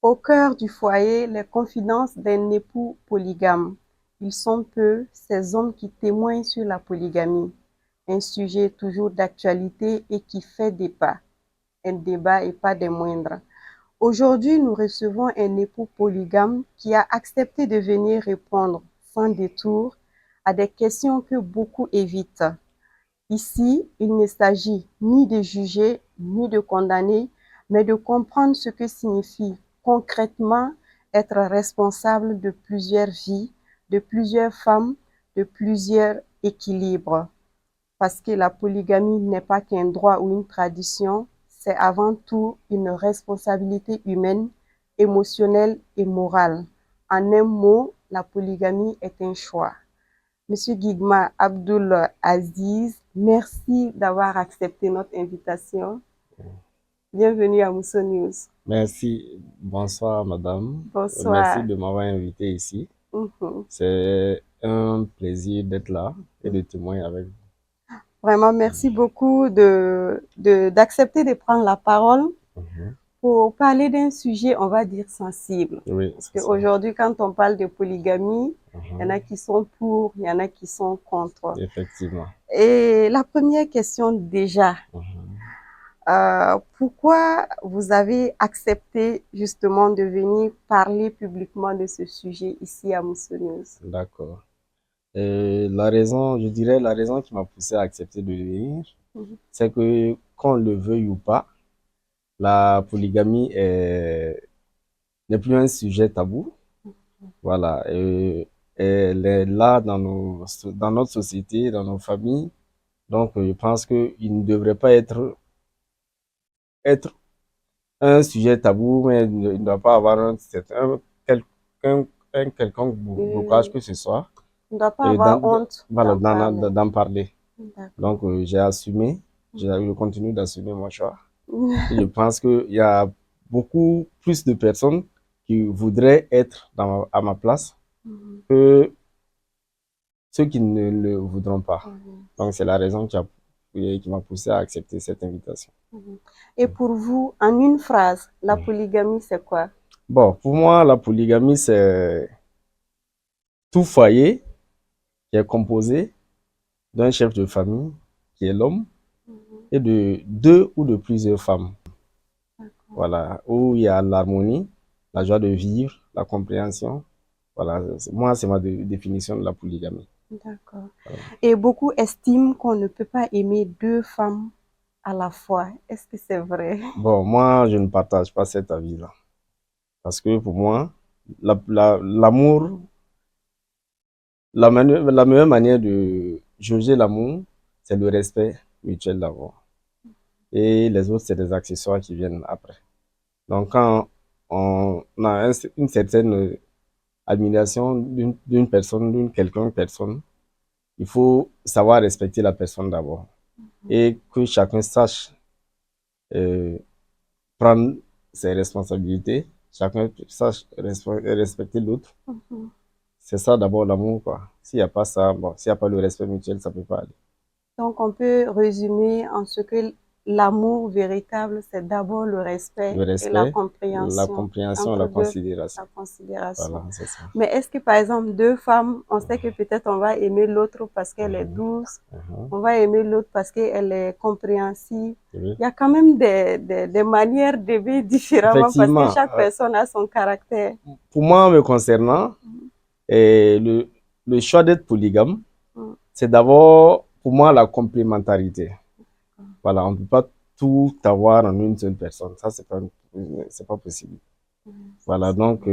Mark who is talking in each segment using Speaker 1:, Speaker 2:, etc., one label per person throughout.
Speaker 1: Au cœur du foyer, les confidences d'un époux polygame. Ils sont peu, ces hommes qui témoignent sur la polygamie, un sujet toujours d'actualité et qui fait un débat et pas des moindres. Aujourd'hui, nous recevons un époux polygame qui a accepté de venir répondre sans détour à des questions que beaucoup évitent. Ici, il ne s'agit ni de juger, ni de condamner, mais de comprendre ce que signifie concrètement être responsable de plusieurs vies, de plusieurs femmes, de plusieurs équilibres. Parce que la polygamie n'est pas qu'un droit ou une tradition, c'est avant tout une responsabilité humaine, émotionnelle et morale. En un mot, la polygamie est un choix. Monsieur Guigma Abdul Aziz, merci d'avoir accepté notre invitation. Bienvenue à Mousso News.
Speaker 2: Merci. Bonsoir, madame. Merci
Speaker 1: Bonsoir.
Speaker 2: de m'avoir invité ici.
Speaker 1: Mhm.
Speaker 2: C'est un plaisir d'être là et de témoigner avec vous.
Speaker 1: Vraiment, merci beaucoup d'accepter de prendre la parole
Speaker 2: Mhm.
Speaker 1: pour parler d'un sujet, on va dire, sensible.
Speaker 2: Oui,
Speaker 1: Parce
Speaker 2: c'est ça.
Speaker 1: qu'aujourd'hui, quand on parle de polygamie, il y en
Speaker 2: Mhm.
Speaker 1: a qui sont pour, il y en a qui sont contre.
Speaker 2: Effectivement.
Speaker 1: Et la première question déjà,
Speaker 2: Mhm.
Speaker 1: pourquoi vous avez accepté justement de venir parler publiquement de ce sujet ici à Mousso News?
Speaker 2: D'accord. Et la raison, je dirais, la raison qui m'a poussé à accepter de venir,
Speaker 1: Mhm.
Speaker 2: c'est que, qu'on le veuille ou pas, la polygamie n'est plus un sujet tabou. Voilà. Et elle est là dans notre société, dans nos familles. Donc, je pense qu'il ne devrait pas être un sujet tabou, mais il ne doit pas avoir un quelconque blocage
Speaker 1: Euh,
Speaker 2: que ce soit,
Speaker 1: on ne doit pas
Speaker 2: et
Speaker 1: avoir honte
Speaker 2: voilà,
Speaker 1: d'en parler.
Speaker 2: d'en parler.
Speaker 1: D'accord.
Speaker 2: Donc, j'ai assumé, je continue d'assumer mon choix. Et je pense qu'il y a beaucoup plus de personnes qui voudraient être à ma place
Speaker 1: Mhm.
Speaker 2: que ceux qui ne le voudront pas.
Speaker 1: Mhm.
Speaker 2: Donc, c'est la raison qui m'a poussé à accepter cette invitation.
Speaker 1: Mhm. Et pour vous, en une phrase, la polygamie, c'est quoi?
Speaker 2: Bon, pour moi, la polygamie, c'est tout foyer qui est composé d'un chef de famille, qui est l'homme,
Speaker 1: Mhm.
Speaker 2: et de deux ou de plusieurs femmes.
Speaker 1: D'accord.
Speaker 2: Voilà, où il y a l'harmonie, la joie de vivre, la compréhension. Voilà, moi, c'est ma définition de la polygamie.
Speaker 1: D'accord.
Speaker 2: Voilà.
Speaker 1: Et beaucoup estiment qu'on ne peut pas aimer deux femmes à la fois. Est-ce que c'est vrai?
Speaker 2: Bon, moi, je ne partage pas cet avis-là. Parce que pour moi, l'amour, la meilleure manière de juger l'amour, c'est le respect mutuel d'abord. Et les autres, c'est des accessoires qui viennent après. Donc, quand on a une certaine admiration d'une personne, d'une quelconque personne, il faut savoir respecter la personne d'abord. Et que chacun sache euh, prendre ses responsabilités, chacun sache respecter l'autre.
Speaker 1: Mhm.
Speaker 2: C'est ça d'abord l'amour, quoi. S'il n'y a pas ça, bon, s'il n'y a pas le respect mutuel, ça ne peut pas aller.
Speaker 1: Donc, on peut résumer en ce que l'amour véritable, c'est d'abord le respect
Speaker 2: Le
Speaker 1: et la
Speaker 2: respect, la
Speaker 1: compréhension
Speaker 2: compréhension,
Speaker 1: entre
Speaker 2: la
Speaker 1: deux,
Speaker 2: considération.
Speaker 1: la considération.
Speaker 2: Voilà, c'est ça.
Speaker 1: Mais est-ce que, par exemple, deux femmes, on sait que peut-être on va aimer l'autre parce qu'elle est
Speaker 2: Mhm,
Speaker 1: douce,
Speaker 2: mhm.
Speaker 1: on va aimer l'autre parce qu'elle est compréhensive.
Speaker 2: Oui.
Speaker 1: Il y a quand même des manières d'aimer différemment parce que
Speaker 2: Effectivement,
Speaker 1: chaque personne a son caractère.
Speaker 2: pour moi, me concernant,
Speaker 1: Mhm.
Speaker 2: et le choix d'être polygame,
Speaker 1: Mhm.
Speaker 2: c'est d'abord, pour moi, la complémentarité. Voilà, on ne peut pas tout avoir en une seule personne. Ça, c'est pas possible.
Speaker 1: Mhm.
Speaker 2: Voilà, donc,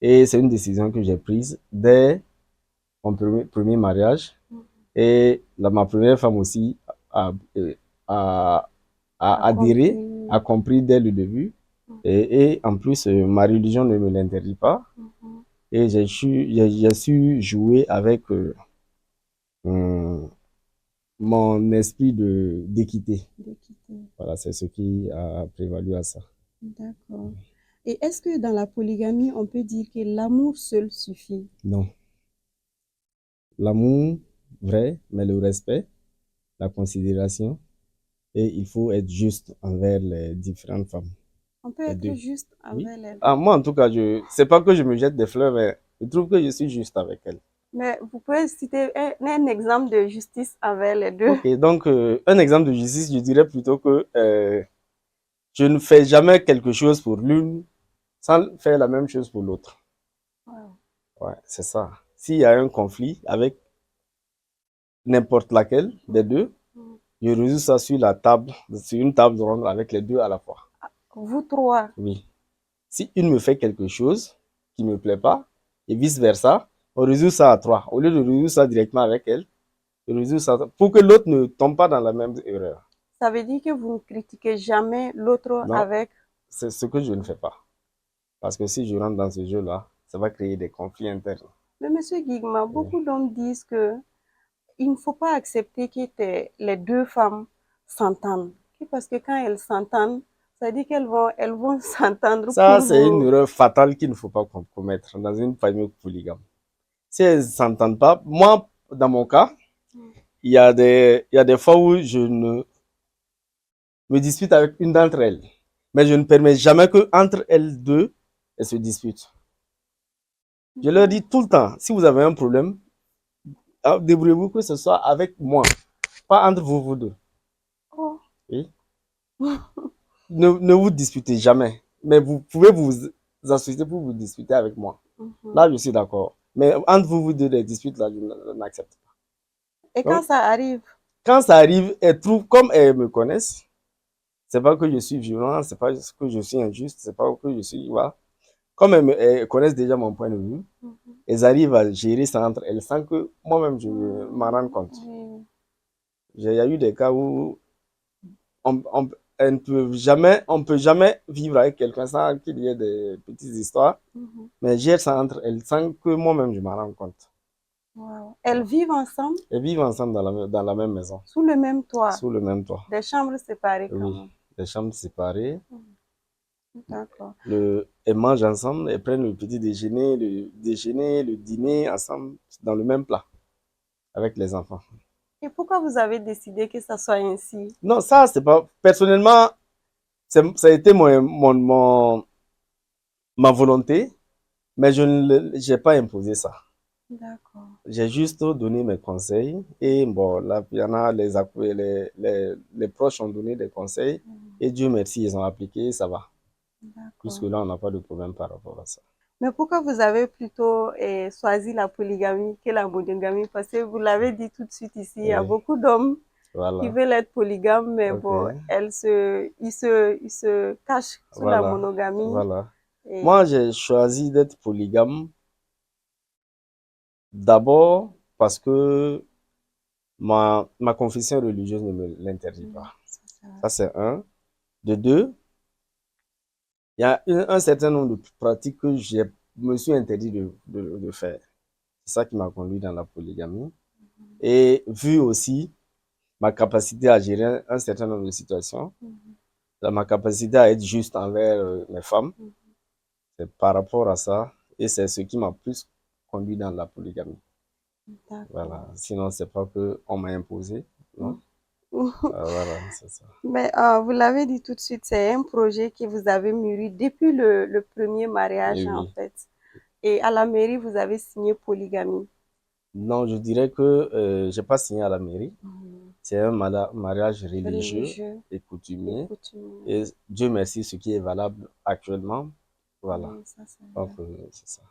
Speaker 2: et c'est une décision que j'ai prise dès mon premier mariage. Et ma première femme aussi a, a,
Speaker 1: A
Speaker 2: a adhéré,
Speaker 1: compris.
Speaker 2: a compris dès le début. Et en plus, ma religion ne me l'interdit pas.
Speaker 1: Mhm.
Speaker 2: Et j'ai su jouer avec hum, mon esprit d'équité.
Speaker 1: D'équité.
Speaker 2: Voilà, c'est ce qui a prévalu à ça.
Speaker 1: D'accord. Et est-ce que dans la polygamie, on peut dire que l'amour seul suffit?
Speaker 2: Non, l'amour, vrai, mais le respect, la considération, et il faut être juste envers les différentes femmes.
Speaker 1: On peut
Speaker 2: les
Speaker 1: être
Speaker 2: deux.
Speaker 1: juste
Speaker 2: Oui.
Speaker 1: envers les deux.
Speaker 2: Ah, moi, en tout cas, c'est pas que je me jette des fleurs, mais je trouve que je suis juste avec elle.
Speaker 1: Mais vous pouvez citer un exemple de justice envers les deux.
Speaker 2: Ok, donc un exemple de justice, je dirais plutôt que je ne fais jamais quelque chose pour l'une sans faire la même chose pour l'autre.
Speaker 1: Wow.
Speaker 2: Ouais, c'est ça. S'il y a un conflit avec n'importe laquelle des deux,
Speaker 1: Mm.
Speaker 2: je résous ça sur la table, sur une table ronde avec les deux à la fois.
Speaker 1: Vous trois.
Speaker 2: Oui. Si une me fait quelque chose qui me plaît pas, et vice-versa, on résout ça à trois. Au lieu de résoudre ça directement avec elle, on résout ça pour que l'autre ne tombe pas dans la même erreur.
Speaker 1: Ça veut dire que vous ne critiquez jamais l'autre
Speaker 2: Non,
Speaker 1: avec.
Speaker 2: c'est ce que je ne fais pas. Parce que si je rentre dans ce jeu-là, ça va créer des conflits internes.
Speaker 1: Mais Monsieur Guigma,
Speaker 2: Oui.
Speaker 1: beaucoup d'hommes disent que il ne faut pas accepter que les deux femmes s'entendent. Parce que quand elles s'entendent, ça dit elles vont s'entendre
Speaker 2: Ça,
Speaker 1: pour
Speaker 2: c'est une
Speaker 1: vous.
Speaker 2: erreur fatale qu'il ne faut pas commettre dans une famille polygame. Si elles ne s'entendent pas, moi, dans mon cas, il y a des fois où je ne me dispute avec une d'entre elles. Mais je ne permets jamais que entre elles deux, elles se disputent. Je leur dis tout le temps, si vous avez un problème, débrouillez-vous que ce soit avec moi, pas entre vous deux.
Speaker 1: Oh.
Speaker 2: Oui. Ne vous disputez jamais. Mais vous pouvez vous associer pour vous disputer avec moi. Là, je suis d'accord. Mais entre vous deux, les disputes, là, je n'accepte
Speaker 1: Et
Speaker 2: pas.
Speaker 1: quand
Speaker 2: Donc,
Speaker 1: ça arrive,
Speaker 2: quand ça arrive, elles trouvent, comme elles me connaissent, c'est pas que je suis violent, c'est pas que je suis injuste, c'est pas que je suis, voilà. Comme elles connaissent déjà mon point de vue, elles arrivent à gérer ça entre elles sans que moi-même je m'en rende compte.
Speaker 1: oui.
Speaker 2: Il y a eu des cas où on, on, on peut jamais vivre avec quelqu'un sans qu'il y ait des petites histoires, mais gère ça entre elles sans que moi-même je m'en rende compte.
Speaker 1: Wow. Elles vivent ensemble
Speaker 2: Elles vivent ensemble dans la même maison,
Speaker 1: sous le même toit,
Speaker 2: sous le même toit.
Speaker 1: des chambres séparées quand
Speaker 2: Oui,
Speaker 1: même.
Speaker 2: les chambres séparées.
Speaker 1: D'accord.
Speaker 2: Elles mangent ensemble, elles prennent le déjeuner, le dîner ensemble dans le même plat avec les enfants.
Speaker 1: Et pourquoi vous avez décidé que ça soit ainsi?
Speaker 2: Non, ça, c'est pas. Personnellement, ça a été ma volonté, mais je n'ai pas imposé ça.
Speaker 1: D'accord.
Speaker 2: J'ai juste donné mes conseils et bon, là, il y en a les proches ont donné des conseils et Dieu merci, ils ont appliqué, ça va. Puisque
Speaker 1: D'accord.
Speaker 2: là, on n'a pas de problème par rapport à ça.
Speaker 1: Mais pourquoi vous avez plutôt choisi la polygamie que la monogamie? Parce que vous l'avez dit tout de suite ici, il y a
Speaker 2: Oui,
Speaker 1: beaucoup d'hommes qui
Speaker 2: voilà.
Speaker 1: veulent être polygames, mais
Speaker 2: Ok,
Speaker 1: bon, ils se cachent sous la
Speaker 2: voilà,
Speaker 1: monogamie.
Speaker 2: voilà.
Speaker 1: Et
Speaker 2: Moi, j'ai choisi d'être polygame d'abord parce que ma confession religieuse ne me l'interdit pas.
Speaker 1: ça, c'est vrai.
Speaker 2: Ça, c'est un. De deux, il y a un certain nombre de pratiques que je me suis interdit de faire. C'est ça qui m'a conduit dans la polygamie. Et vu aussi ma capacité à gérer un certain nombre de situations, ma capacité à être juste envers mes femmes, c'est par rapport à ça. Et c'est ce qui m'a plus conduit dans la polygamie. Voilà.
Speaker 1: D'accord.
Speaker 2: Sinon, c'est pas que on m'a imposé. Non? Voilà, c'est ça.
Speaker 1: Mais vous l'avez dit tout de suite, c'est un projet que vous avez mûri depuis le premier mariage,
Speaker 2: Et
Speaker 1: en
Speaker 2: oui.
Speaker 1: fait. Et à la mairie, vous avez signé polygamie.
Speaker 2: Non, je dirais que j'ai pas signé à la mairie. C'est un mariage religieux
Speaker 1: Religieux
Speaker 2: et
Speaker 1: et
Speaker 2: coutumier.
Speaker 1: coutumier.
Speaker 2: Et Dieu merci, ce qui est valable actuellement. Voilà.
Speaker 1: Oui, ça c'est
Speaker 2: Donc,
Speaker 1: vrai.
Speaker 2: c'est ça.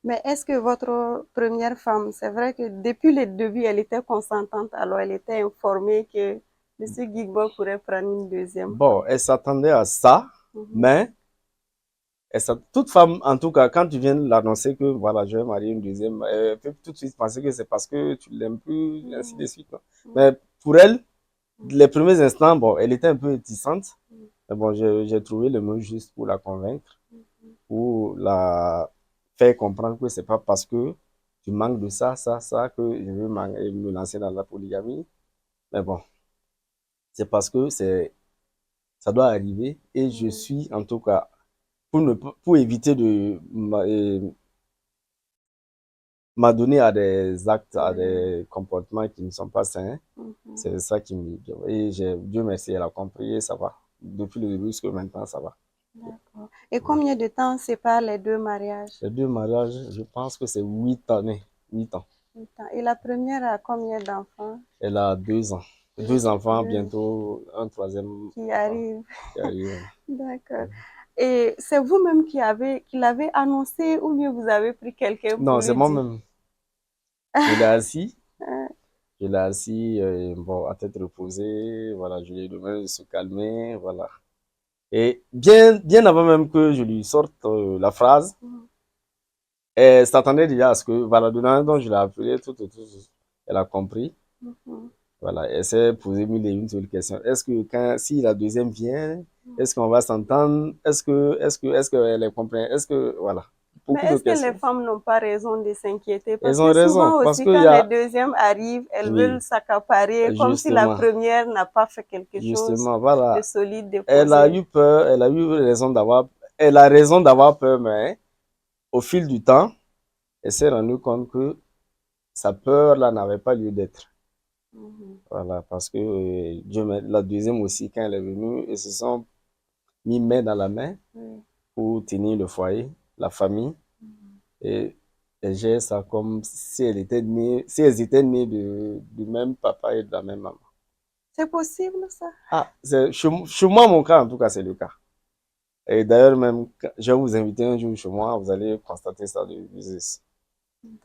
Speaker 1: Mais est-ce que votre première femme, c'est vrai que depuis le début, elle était consentante, alors elle était informée que Monsieur Guigbo pourrait prendre une deuxième
Speaker 2: Bon,
Speaker 1: femme.
Speaker 2: elle s'attendait à ça,
Speaker 1: Mhm.
Speaker 2: mais toute femme, en tout cas, quand tu viens l'annoncer que voilà, je vais marier une deuxième, elle peut tout de suite penser que c'est parce que tu l'aimes plus, ainsi de
Speaker 1: Mhm.
Speaker 2: suite. Non. Mais pour elle, les premiers instants, bon, elle était un peu réticente. Mais bon, j'ai trouvé le mot juste pour la convaincre, pour la faire comprendre que c'est pas parce que tu manques de ça, que je veux me lancer dans la polygamie. Mais bon, c'est parce que ça doit arriver et je
Speaker 1: Mhm.
Speaker 2: suis, en tout cas, pour éviter de m'adonner à des actes, à
Speaker 1: Oui.
Speaker 2: des comportements qui ne sont pas sains.
Speaker 1: Mhm.
Speaker 2: C'est ça qui me... Et Dieu merci, elle a compris et ça va. Depuis le début jusqu'à maintenant, ça va.
Speaker 1: D'accord. Et combien de temps sépare les deux mariages?
Speaker 2: Les deux mariages, je pense que c'est 8 années. 8 ans.
Speaker 1: 8 ans. Et la première a combien d'enfants?
Speaker 2: Elle a 2 ans. Deux enfants,
Speaker 1: Deux
Speaker 2: bientôt un troisième
Speaker 1: qui
Speaker 2: enfant
Speaker 1: arrivent.
Speaker 2: qui arrive.
Speaker 1: D'accord. Et c'est vous-même qui l'avez annoncé ou bien vous avez pris quelqu'un pour
Speaker 2: Non, c'est
Speaker 1: lui dire?
Speaker 2: moi-même. Je l'ai assis. Je l'ai assis, bon, à tête reposée. Voilà, je lui ai demandé de se calmer. Voilà. Et bien avant même que je lui sorte la phrase, elle s'attendait déjà à ce que, voilà, de la dont je l'ai appelé, elle a compris.
Speaker 1: Mhm.
Speaker 2: Voilà, elle s'est posé mille et une seule question. Est-ce que si la deuxième vient, est-ce qu'on va s'entendre? Est-ce qu'elle comprend? Est-ce que, voilà,
Speaker 1: Mais
Speaker 2: beaucoup de
Speaker 1: est-ce que les
Speaker 2: questions.
Speaker 1: femmes n'ont pas raison de s'inquiéter? Parce
Speaker 2: Elles ont
Speaker 1: que
Speaker 2: raison,
Speaker 1: souvent
Speaker 2: parce
Speaker 1: aussi,
Speaker 2: qu'il
Speaker 1: quand
Speaker 2: y
Speaker 1: les
Speaker 2: a,
Speaker 1: deuxièmes arrivent, elles veulent
Speaker 2: oui,
Speaker 1: s'accaparer comme si la
Speaker 2: justement,
Speaker 1: première n'a pas fait quelque chose
Speaker 2: justement,
Speaker 1: de
Speaker 2: voilà.
Speaker 1: solide
Speaker 2: Elle a
Speaker 1: déposé.
Speaker 2: eu peur, elle a raison d'avoir peur, mais au fil du temps, elle s'est rendue compte que sa peur-là n'avait pas lieu d'être.
Speaker 1: Mhm.
Speaker 2: Voilà, parce que la deuxième aussi, quand elle est venue, ils se sont mis main dans la main
Speaker 1: Oui.
Speaker 2: pour tenir le foyer, la famille, et elle gère ça comme si elles étaient nées du même papa et de la même maman.
Speaker 1: C'est possible, ça?
Speaker 2: Ah, chez moi, mon cas, en tout cas, c'est le cas. Et d'ailleurs, même, je vais vous inviter un jour chez moi, vous allez constater ça de visu. Ça,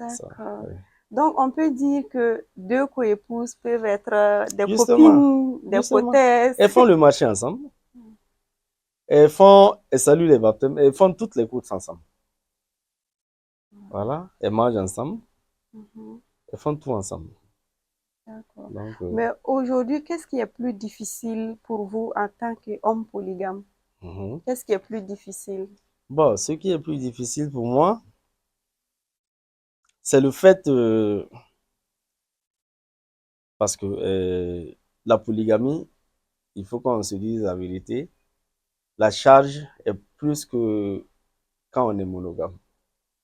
Speaker 1: D'accord.
Speaker 2: oui.
Speaker 1: Donc, on peut dire que deux coépouses peuvent être des
Speaker 2: Justement,
Speaker 1: copines, des
Speaker 2: justement,
Speaker 1: potesses.
Speaker 2: elles font le marché ensemble, elles saluent les baptêmes, elles font toutes les courses ensemble. Voilà, elles mangent ensemble,
Speaker 1: Mhm.
Speaker 2: elles font tout ensemble.
Speaker 1: D'accord.
Speaker 2: Donc,
Speaker 1: Mais aujourd'hui, qu'est-ce qui est plus difficile pour vous en tant qu'homme polygame?
Speaker 2: mhm.
Speaker 1: Qu'est-ce qui est plus difficile?
Speaker 2: Bon, ce qui est plus difficile pour moi, c'est le fait, parce que la polygamie, il faut qu'on se dise la vérité, la charge est plus que quand on est monogame.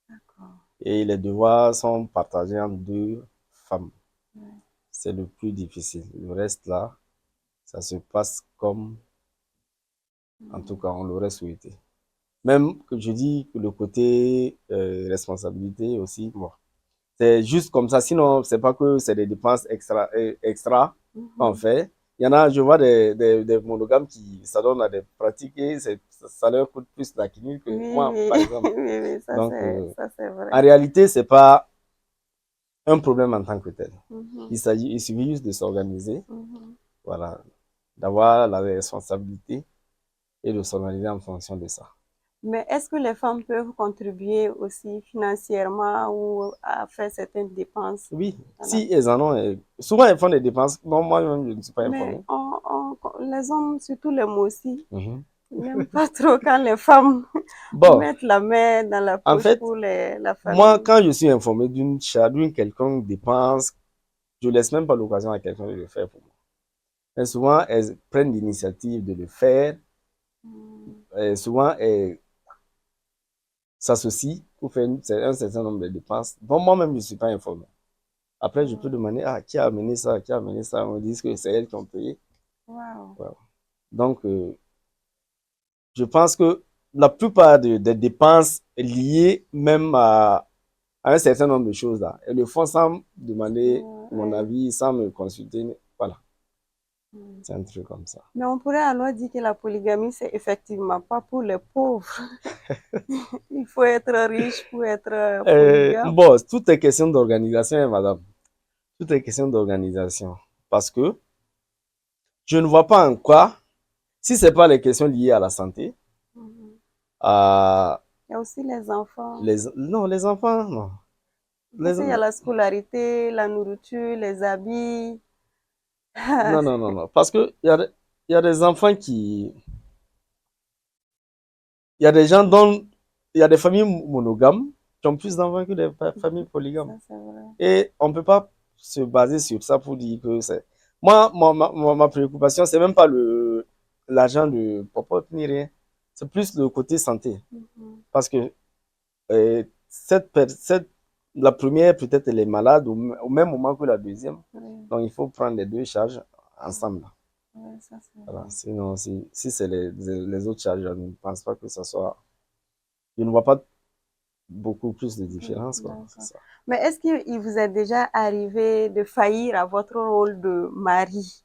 Speaker 1: D'accord.
Speaker 2: Et les devoirs sont partagés en deux femmes.
Speaker 1: Ouais.
Speaker 2: C'est le plus difficile. Le reste là, ça se passe comme, en tout
Speaker 1: Mhm.
Speaker 2: cas, on l'aurait souhaité. Même que je dis que le côté responsabilité aussi, bon, c'est juste comme ça. Sinon, c'est pas que c'est des dépenses extra qu'on
Speaker 1: Mhm.
Speaker 2: fait. Il y en a, je vois des monogames qui s'adonnent à des pratiques et ça leur coûte plus la quinine que
Speaker 1: Oui,
Speaker 2: moi,
Speaker 1: oui,
Speaker 2: par exemple.
Speaker 1: oui, oui,
Speaker 2: Donc,
Speaker 1: ça c'est vrai.
Speaker 2: en réalité, c'est pas un problème en tant que tel.
Speaker 1: Mhm.
Speaker 2: Il suffit juste de s'organiser,
Speaker 1: Mhm.
Speaker 2: voilà, d'avoir la responsabilité et de s'organiser en fonction de ça.
Speaker 1: Mais est-ce que les femmes peuvent contribuer aussi financièrement ou à faire certaines dépenses
Speaker 2: Oui,
Speaker 1: dans la
Speaker 2: si elles en ont, souvent elles font des dépenses. Non, moi-même, je ne suis pas
Speaker 1: Mais
Speaker 2: informé.
Speaker 1: les hommes, surtout les mots aussi,
Speaker 2: Mhm.
Speaker 1: ils n'aiment pas trop quand les femmes
Speaker 2: Bon,
Speaker 1: mettent la main dans la
Speaker 2: en
Speaker 1: poche
Speaker 2: fait,
Speaker 1: pour la
Speaker 2: moi,
Speaker 1: famille.
Speaker 2: quand je suis informé d'une quelconque dépense, je laisse même pas l'occasion à quelqu'un de le faire pour moi. Mais souvent, elles prennent l'initiative de le faire.
Speaker 1: Hmm.
Speaker 2: Et souvent, elles s'associent pour faire un certain nombre de dépenses. Bon, moi-même, je ne suis pas informé. Après, je peux demander, ah, qui a amené ça, qui a amené ça. On me dit que c'est elles qui ont payé.
Speaker 1: Wow.
Speaker 2: Voilà. Donc, je pense que la plupart des dépenses liées même à un certain nombre de choses là, elles le font sans demander mon
Speaker 1: Ouais.
Speaker 2: avis, sans me consulter. Voilà,
Speaker 1: Hmm.
Speaker 2: c'est un truc comme ça.
Speaker 1: Mais on pourrait alors dire que la polygamie, c'est effectivement pas pour les pauvres. Il faut être riche pour être polygame.
Speaker 2: Bon, tout est question d'organisation, hein, madame. Tout est question d'organisation. Parce que je ne vois pas en quoi, si ce n'est pas les questions liées à la santé,
Speaker 1: Mhm.
Speaker 2: à
Speaker 1: Il y a aussi les enfants.
Speaker 2: non, les enfants, non.
Speaker 1: Parce
Speaker 2: Les,
Speaker 1: qu'il y a la scolarité, la nourriture, les habits.
Speaker 2: non, non, non, non. Parce que il y a des enfants qui, il y a des gens dont, il y a des familles monogames qui ont plus d'enfants que des familles polygames.
Speaker 1: Ça, c'est vrai.
Speaker 2: Et on ne peut pas se baser sur ça pour dire que c'est. Moi, ma préoccupation, c'est même pas l'argent de popote ni rien. C'est plus le côté santé.
Speaker 1: Mhm.
Speaker 2: Parce que la première, peut-être, elle est malade au même moment que la deuxième.
Speaker 1: Oui,
Speaker 2: Donc, il faut prendre les deux charges ensemble.
Speaker 1: Ouais, ça c'est
Speaker 2: Voilà.
Speaker 1: vrai.
Speaker 2: Sinon, si c'est les autres charges, je ne pense pas que ça soit... Je ne vois pas beaucoup plus de différence, quoi. C'est
Speaker 1: D'accord.
Speaker 2: ça.
Speaker 1: Mais est-ce qu'il vous est déjà arrivé de faillir à votre rôle de mari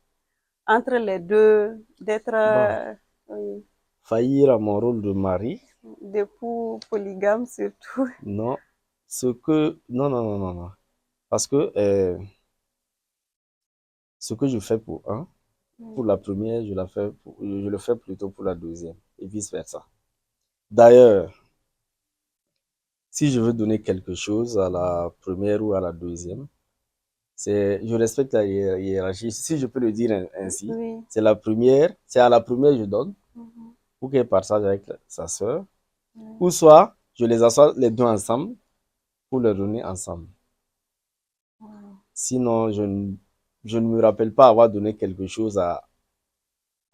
Speaker 1: entre les deux, d'être
Speaker 2: Bon,
Speaker 1: oui,
Speaker 2: faillir à mon rôle de mari,
Speaker 1: d'époux polygame surtout?
Speaker 2: non. Non, non, non, non, non. Parce que ce que je fais pour un, pour la première, je le fais plutôt pour la deuxième, et vice-versa. D'ailleurs, si je veux donner quelque chose à la première ou à la deuxième, je respecte la hiérarchie. Si je peux le dire ainsi,
Speaker 1: Oui.
Speaker 2: c'est à la première je donne,
Speaker 1: Mhm.
Speaker 2: pour qu'elle partage avec sa sœur,
Speaker 1: Oui.
Speaker 2: ou soit je les assois les deux ensemble pour leur donner ensemble.
Speaker 1: Wow.
Speaker 2: Sinon, je ne me rappelle pas avoir donné quelque chose à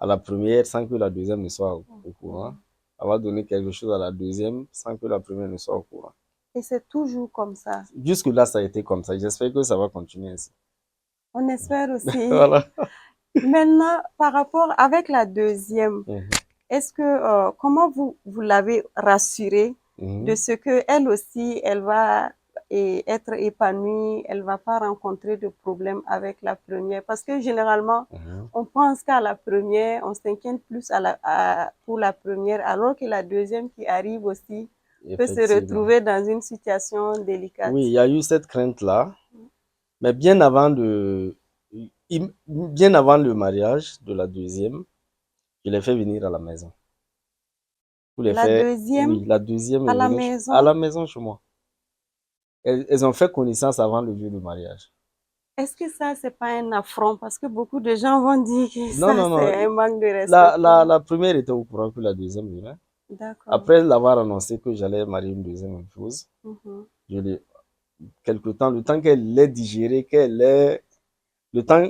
Speaker 2: la première sans que la deuxième ne soit au courant.
Speaker 1: Mhm.
Speaker 2: Avoir donné quelque chose à la deuxième sans que la première ne soit au courant.
Speaker 1: Et c'est toujours comme ça.
Speaker 2: Jusque-là, ça a été comme ça. J'espère que ça va continuer ainsi.
Speaker 1: On espère aussi.
Speaker 2: Voilà.
Speaker 1: Maintenant, par rapport avec la deuxième,
Speaker 2: Mhm.
Speaker 1: est-ce que comment vous l'avez rassurée de
Speaker 2: Mhm.
Speaker 1: ce que elle aussi, elle va être épanouie, elle va pas rencontrer de problème avec la première? Parce que généralement,
Speaker 2: Mhm.
Speaker 1: on pense qu'à la première, on s'inquiète plus pour la première, alors que la deuxième qui arrive aussi peut se
Speaker 2: Effectivement.
Speaker 1: retrouver dans une situation délicate.
Speaker 2: Oui, il y a eu cette crainte-là, mais bien avant le mariage de la deuxième, je l'ai fait venir à la maison. Pour les
Speaker 1: La
Speaker 2: faire,
Speaker 1: deuxième
Speaker 2: oui, la deuxième
Speaker 1: à
Speaker 2: est
Speaker 1: la
Speaker 2: venue à
Speaker 1: maison,
Speaker 2: la maison chez moi. Elles ont fait connaissance avant le jour du mariage.
Speaker 1: est-ce que ça, c'est pas un affront? Parce que beaucoup de gens vont dire que
Speaker 2: Non,
Speaker 1: ça,
Speaker 2: non, non.
Speaker 1: c'est un manque de respect pour nous.
Speaker 2: La première était au courant que la deuxième venait.
Speaker 1: D'accord.
Speaker 2: Après l'avoir annoncé que j'allais marier une deuxième épouse,
Speaker 1: Mhm.
Speaker 2: je l'ai, le temps qu'elle l'ait digéré, le temps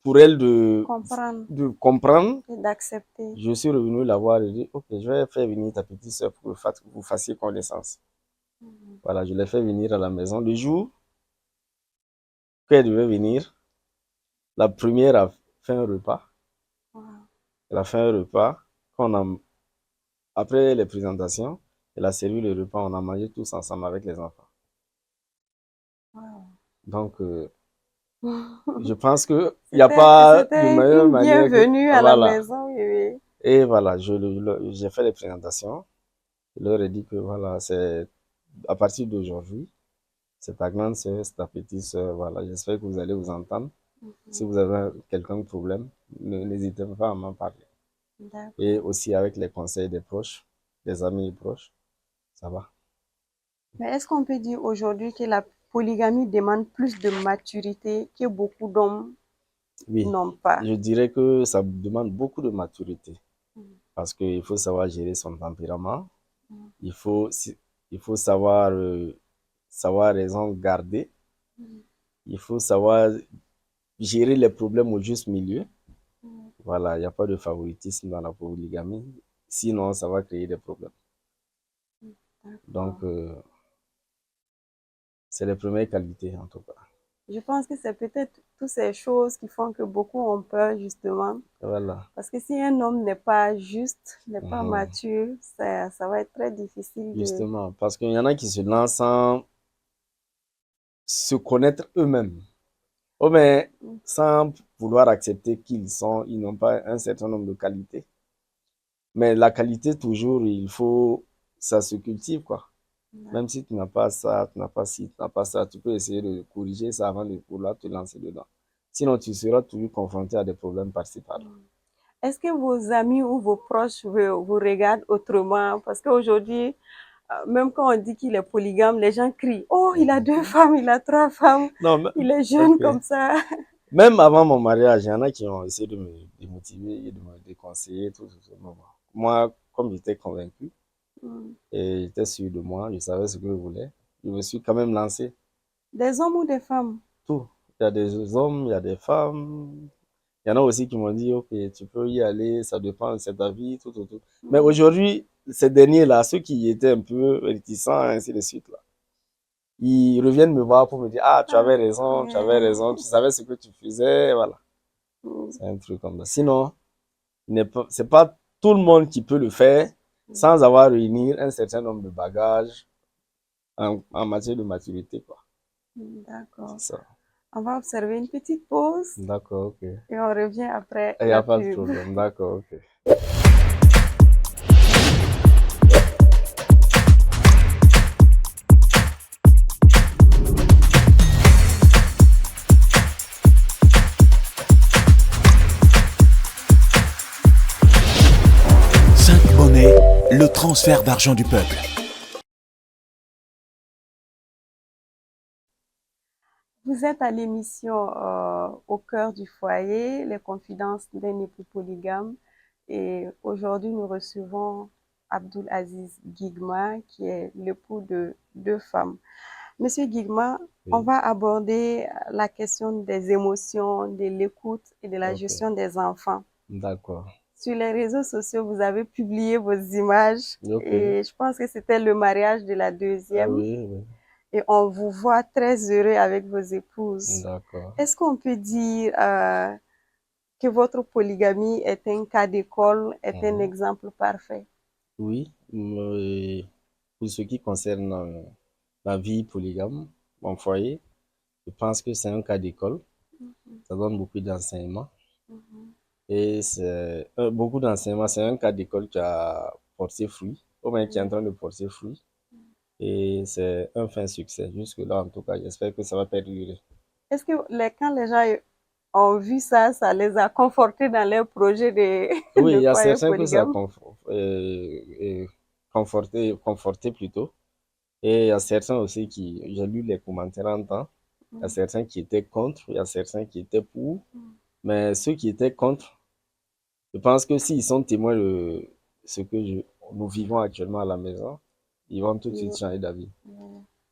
Speaker 2: pour elle
Speaker 1: Comprendre
Speaker 2: de comprendre,
Speaker 1: et d'accepter.
Speaker 2: je suis revenu la voir et dit, ok, je vais faire venir ta petite soeur pour que vous fassiez connaissance.
Speaker 1: Mhm.
Speaker 2: Voilà, je l'ai fait venir à la maison. Le jour qu'elle devait venir, la première a fait un repas.
Speaker 1: Wow.
Speaker 2: Elle a fait un repas. Quand on a, après les présentations, elle a servi le repas. On a mangé tous ensemble avec les enfants.
Speaker 1: Wow.
Speaker 2: Donc, je pense qu'il n'y a
Speaker 1: C'était,
Speaker 2: pas de
Speaker 1: c'était
Speaker 2: meilleure
Speaker 1: une
Speaker 2: manière que...
Speaker 1: bienvenue à la
Speaker 2: Voilà.
Speaker 1: maison, oui, oui.
Speaker 2: Et voilà, j'ai fait les présentations. Je leur ai dit que voilà, c'est à partir d'aujourd'hui, c'est ta grande sœur, c'est ta petite sœur. Voilà, j'espère que vous allez vous entendre. Si
Speaker 1: Mhm.
Speaker 2: vous avez quelqu'un de problème, n'hésitez pas à m'en parler. Et
Speaker 1: D'accord.
Speaker 2: aussi avec les conseils des proches, des amis proches, ça va.
Speaker 1: Mais est-ce qu'on peut dire aujourd'hui que la polygamie demande plus de maturité que beaucoup d'hommes
Speaker 2: Oui,
Speaker 1: n'ont pas?
Speaker 2: je dirais que ça demande beaucoup de maturité
Speaker 1: Mhm.
Speaker 2: parce qu'il faut savoir gérer son tempérament.
Speaker 1: Mhm.
Speaker 2: Il faut, il faut savoir, savoir raison garder. Il faut savoir gérer les problèmes au juste milieu.
Speaker 1: Mhm.
Speaker 2: Voilà, il n'y a pas de favoritisme dans la polygamie. Sinon, ça va créer des problèmes. Donc,
Speaker 1: D'accord.
Speaker 2: c'est les premières qualités en tout cas.
Speaker 1: Je pense que c'est peut-être toutes ces choses qui font que beaucoup ont peur, justement.
Speaker 2: Voilà.
Speaker 1: Parce que si un homme n'est pas juste, n'est pas
Speaker 2: Mhm.
Speaker 1: mature, ça va être très difficile de...
Speaker 2: Justement, parce qu'il y en a qui se lancent sans se connaître eux-mêmes. Oh, mais sans vouloir accepter ils n'ont pas un certain nombre de qualités. Mais la qualité, toujours, ça se cultive, quoi. Même si tu n'as pas ça, tu n'as pas ci, tu n'as pas ça, tu peux essayer de corriger ça avant de pouvoir te lancer dedans. Sinon, tu seras toujours confronté à des problèmes par-ci par-là.
Speaker 1: Est-ce que vos amis ou vos proches vous regardent autrement? Parce qu'aujourd'hui, même quand on dit qu'il est polygame, les gens crient, oh, il a deux
Speaker 2: Mhm.
Speaker 1: femmes, il a trois femmes,
Speaker 2: Non,
Speaker 1: il est jeune
Speaker 2: ok.
Speaker 1: comme ça.
Speaker 2: Même avant mon mariage, il y en a qui ont essayé de me démotiver et de me déconseiller, tout, tout, tout. Bon, bon. Moi, comme j'étais convaincu
Speaker 1: Mm.
Speaker 2: et j'étais sûr de moi, je savais ce que je voulais, je me suis quand même lancé.
Speaker 1: Des hommes ou des femmes?
Speaker 2: Tout. Il y a des hommes, il y a des femmes. Il y en a aussi qui m'ont dit, OK, tu peux y aller, ça dépend, c'est ta vie, tout, tout, tout. Mais
Speaker 1: Mm.
Speaker 2: aujourd'hui, ces derniers-là, ceux qui étaient un peu réticents, ainsi de suite, là, ils reviennent me voir pour me dire, ah,
Speaker 1: Ah,
Speaker 2: tu avais raison,
Speaker 1: yeah.
Speaker 2: tu savais ce que tu faisais, voilà. C'est un truc comme ça. Sinon, c'est pas tout le monde qui peut le faire sans avoir réuni un certain nombre de bagages en matière de maturité, quoi.
Speaker 1: D'accord.
Speaker 2: C'est ça.
Speaker 1: On va observer une petite pause
Speaker 2: D'accord, ok.
Speaker 1: et on revient après
Speaker 2: Il n'y
Speaker 1: la
Speaker 2: a pas de
Speaker 1: pub.
Speaker 2: problème. D'accord, ok.
Speaker 3: 5 Monnaie, le transfert d'argent du peuple.
Speaker 1: Vous êtes à l'émission Au cœur du foyer, les confidences d'un époux polygame. Et aujourd'hui, nous recevons Abdul Aziz Guigma, qui est l'époux de 2 femmes. Monsieur Guigma, on
Speaker 2: Oui,
Speaker 1: va aborder la question des émotions, de l'écoute et de la
Speaker 2: ok.
Speaker 1: gestion des enfants.
Speaker 2: D'accord.
Speaker 1: Sur les réseaux sociaux, vous avez publié vos images
Speaker 2: Ok.
Speaker 1: et je pense que c'était le mariage de la
Speaker 2: Ah
Speaker 1: deuxième
Speaker 2: oui, oui.
Speaker 1: et on vous voit très heureux avec vos épouses.
Speaker 2: D'accord.
Speaker 1: Est-ce qu'on peut dire que votre polygamie est un cas d'école, est un
Speaker 2: Mhm.
Speaker 1: exemple parfait?
Speaker 2: Oui, pour ce qui concerne la vie polygame, mon foyer, je pense que c'est un cas d'école. Ça donne beaucoup d'enseignements. Et c'est beaucoup d'enseignements. C'est un cas d'école qui a porté fruit, ou bien qui est en train de porter fruit. Et c'est un fin succès. Jusque-là, en tout cas, j'espère que ça va perdurer.
Speaker 1: Est-ce que quand les gens ont vu ça, ça les a confortés dans leur projet de,
Speaker 2: Oui, il
Speaker 1: de
Speaker 2: y a
Speaker 1: foyer
Speaker 2: certains que ça a
Speaker 1: polygame?
Speaker 2: conforté plutôt. Et il y a certains aussi qui, j'ai lu les commentaires en temps, il y a certains qui étaient contre, il y a certains qui étaient pour. Mais ceux qui étaient contre, je pense que s'ils sont témoins de ce que nous vivons actuellement à la maison, ils vont tout de suite changer d'avis.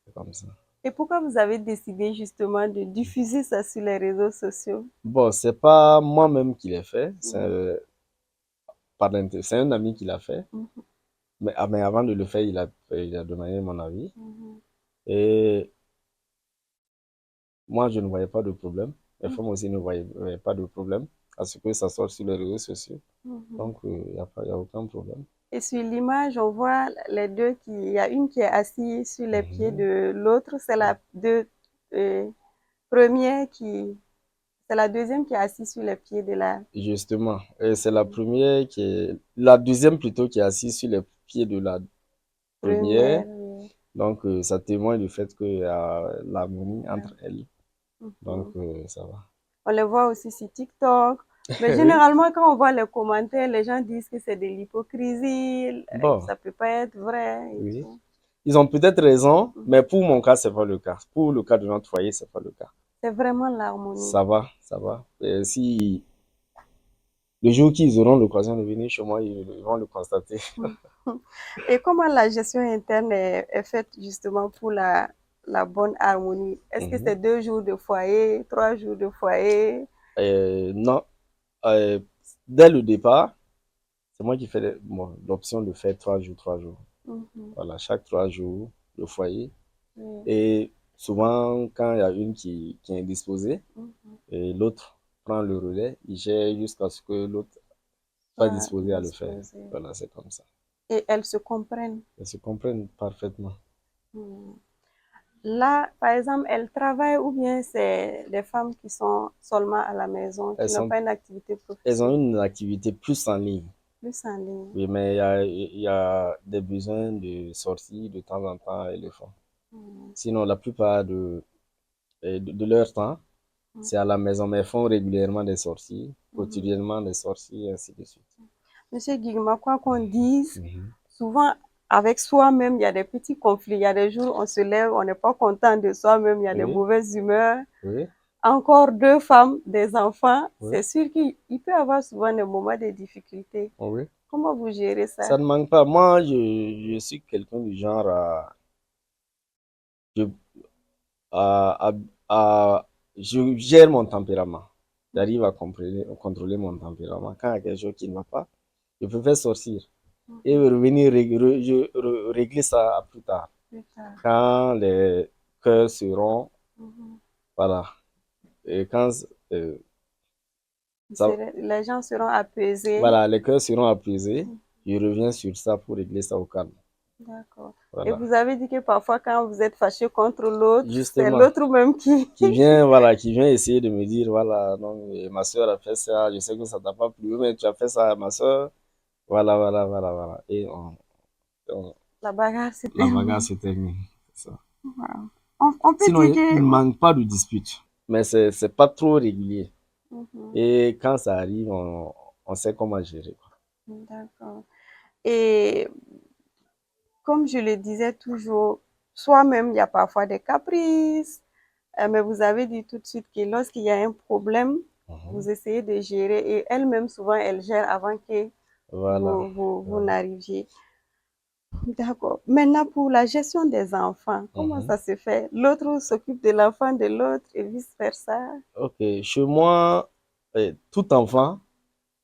Speaker 2: C'est comme ça.
Speaker 1: Et pourquoi vous avez décidé justement de diffuser ça sur les réseaux sociaux?
Speaker 2: Bon, c'est pas moi-même qui l'ai fait,
Speaker 1: Mhm,
Speaker 2: c'est un ami qui l'a fait.
Speaker 1: mhm,
Speaker 2: Mais avant de le faire, il a demandé mon avis.
Speaker 1: mhm,
Speaker 2: Et moi, je ne voyais pas de problème. Les
Speaker 1: mhm,
Speaker 2: femmes aussi ne voyaient pas de problème à ce que ça sorte sur les réseaux sociaux.
Speaker 1: mhm.
Speaker 2: Donc, il y a aucun problème.
Speaker 1: Et sur l'image, on voit les deux il y a une qui est assise sur les pieds
Speaker 2: Mhm.
Speaker 1: de l'autre, c'est euh, première c'est la deuxième qui est assise sur les pieds de la
Speaker 2: Justement, et c'est la deuxième plutôt qui est assise sur les pieds de la première.
Speaker 1: première.
Speaker 2: Donc, ça témoigne du fait qu'il y a l'harmonie entre elles. Donc,
Speaker 1: Mhm.
Speaker 2: ça va.
Speaker 1: On les voit aussi sur TikTok. Mais
Speaker 2: Oui,
Speaker 1: généralement, quand on voit les commentaires, les gens disent que c'est de l'hypocrisie,
Speaker 2: bon,
Speaker 1: ça peut pas être vrai et
Speaker 2: oui.
Speaker 1: tout.
Speaker 2: Ils ont peut-être raison, mais
Speaker 1: Mhm.
Speaker 2: pour mon cas, c'est pas le cas. Pour le cas de notre foyer, c'est pas le cas.
Speaker 1: C'est vraiment l'harmonie.
Speaker 2: Ça va, ça va. Et si le jour qu'ils auront l'occasion de venir chez moi, ils vont le constater.
Speaker 1: Mhm. Et comment la gestion interne est faite justement pour la bonne harmonie? Est-ce que
Speaker 2: Mhm.
Speaker 1: c'est 2 jours de foyer, 3 jours de foyer?
Speaker 2: Non, euh, dès le départ, c'est moi qui fais l'option de faire 3 jours, 3 jours.
Speaker 1: Mhm.
Speaker 2: Voilà, chaque 3 jours, le foyer.
Speaker 1: Oui.
Speaker 2: Et souvent, quand il y a une qui est indisposée,
Speaker 1: Mhm.
Speaker 2: et l'autre prend le relais, il gère jusqu'à ce que l'autre soit
Speaker 1: Soit
Speaker 2: disposé à le faire.
Speaker 1: disposé.
Speaker 2: Voilà, c'est comme ça.
Speaker 1: Et elles se comprennent.
Speaker 2: Elles se comprennent parfaitement.
Speaker 1: Mhm. Là, par exemple, elles travaillent ou bien c'est des femmes qui sont seulement à la maison,
Speaker 2: Elles
Speaker 1: qui n'ont
Speaker 2: sont,
Speaker 1: pas une activité
Speaker 2: elles ont
Speaker 1: professionnelle,
Speaker 2: une activité plus en ligne.
Speaker 1: plus en ligne.
Speaker 2: Oui, mais il y a des besoins de sortie de temps en temps, elles le font.
Speaker 1: Mhm.
Speaker 2: Sinon, la plupart de leur temps, c'est à la maison, mais elles font régulièrement des sorties,
Speaker 1: Mhm.
Speaker 2: quotidiennement des sorties, et ainsi de suite.
Speaker 1: Monsieur Guigma, quoi qu'on dise,
Speaker 2: Mhm.
Speaker 1: souvent avec soi-même, il y a des petits conflits. Il y a des jours, on se lève, on n'est pas content de soi-même, il y a des
Speaker 2: Oui,
Speaker 1: mauvaises humeurs.
Speaker 2: oui,
Speaker 1: Encore 2 femmes, des enfants,
Speaker 2: oui,
Speaker 1: c'est sûr qu'il peut y avoir souvent des moments de difficulté.
Speaker 2: oui.
Speaker 1: Comment vous gérez ça?
Speaker 2: Ça ne manque pas. Moi, je suis quelqu'un du genre je, à, je gère mon tempérament. J'arrive à contrôler mon tempérament. Quand il y a quelque chose qui ne va pas, je préfère sortir et
Speaker 1: Mhm.
Speaker 2: revenir régler ça plus tard.
Speaker 1: Plus tard.
Speaker 2: Quand les cœurs seront,
Speaker 1: Mhm.
Speaker 2: voilà. Et quand, Ça,
Speaker 1: Les gens seront apaisés.
Speaker 2: voilà, les cœurs seront apaisés. Je reviens sur ça pour régler ça au calme.
Speaker 1: D'accord. Et
Speaker 2: Voilà.
Speaker 1: vous avez dit que parfois, quand vous êtes fâché contre l'autre, c'est
Speaker 2: Justement,
Speaker 1: l'autre même qui...
Speaker 2: qui vient essayer de me dire, voilà, non, ma soeur a fait ça, je sais que ça t'a pas plu, mais tu as fait ça à ma soeur. Voilà. Et
Speaker 1: La bagarre, c'est
Speaker 2: la bagarre
Speaker 1: terminé.
Speaker 2: se termine. C'est ça.
Speaker 1: Wow. On peut
Speaker 2: Sinon,
Speaker 1: dire
Speaker 2: il
Speaker 1: que...
Speaker 2: ne manque pas de disputes, mais c'est pas trop régulier.
Speaker 1: Mhm.
Speaker 2: Et quand ça arrive, on sait comment gérer, quoi.
Speaker 1: D'accord. Et comme je le disais toujours, soi-même, il y a parfois des caprices, mais vous avez dit tout de suite que lorsqu'il y a un problème,
Speaker 2: Mhm.
Speaker 1: vous essayez de gérer et elle-même, souvent, elle gère avant que
Speaker 2: Voilà.
Speaker 1: vous n'arriviez. D'accord. Maintenant, pour la gestion des enfants, comment
Speaker 2: Mhm.
Speaker 1: ça se fait? L'autre s'occupe de l'enfant de l'autre et vice-versa.
Speaker 2: Ok, chez moi, tout enfant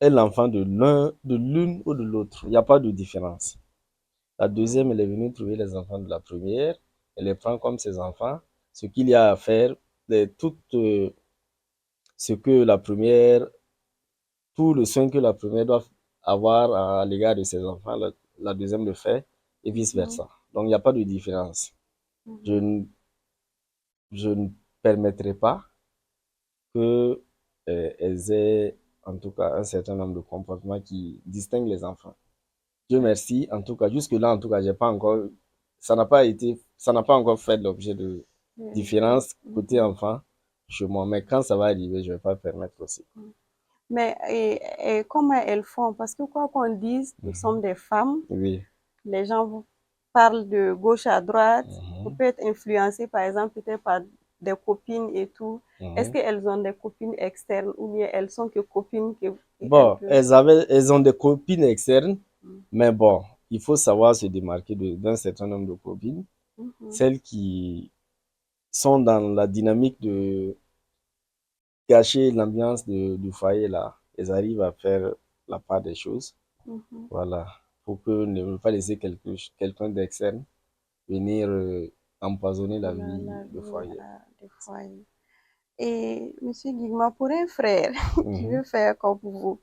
Speaker 2: est l'enfant de l'une ou de l'autre. Il n'y a pas de différence. La deuxième, elle est venue trouver les enfants de la première. Elle les prend comme ses enfants. Ce qu'il y a à faire, tout ce que la première, tout le soin que la première doit avoir à l'égard de ses enfants, la deuxième le fait et
Speaker 1: Mhm,
Speaker 2: vice-versa. Donc, il n'y a pas de différence. Je,
Speaker 1: mhm,
Speaker 2: ne- je ne permettrai pas que, elles aient, en tout cas, un certain nombre de comportements qui distinguent les enfants. Dieu merci, en tout cas, jusque-là, en tout cas, j'ai pas encore, ça n'a pas encore fait l'objet de différence côté
Speaker 1: mhm.
Speaker 2: enfant chez moi. Mais quand ça va arriver, je vais pas permettre aussi.
Speaker 1: Mais et comment elles font? Parce que quoi qu'on dise, nous
Speaker 2: Mhm.
Speaker 1: sommes des femmes.
Speaker 2: Oui.
Speaker 1: Les gens vous parlent de gauche à droite. Vous
Speaker 2: Mhm.
Speaker 1: pouvez être influencé, par exemple, peut-être par des copines et tout. Est-ce
Speaker 2: Mhm.
Speaker 1: qu'elles ont des copines externes ou bien elles sont que copines qu'elles
Speaker 2: Bon,
Speaker 1: peuvent...
Speaker 2: elles ont des copines externes,
Speaker 1: Mhm,
Speaker 2: mais bon, il faut savoir se démarquer d'un certain nombre de copines.
Speaker 1: mhm,
Speaker 2: Celles qui sont dans la dynamique de gâcher l'ambiance du foyer là, elles arrivent à faire la part des choses.
Speaker 1: mhm.
Speaker 2: Voilà. Pour que ne pas laisser quelqu'un d'externe venir empoisonner la vie
Speaker 1: La
Speaker 2: du
Speaker 1: vie
Speaker 2: foyer.
Speaker 1: des foyers. Et Monsieur Guigma, pour un frère qui
Speaker 2: Mhm,
Speaker 1: veut faire comme vous,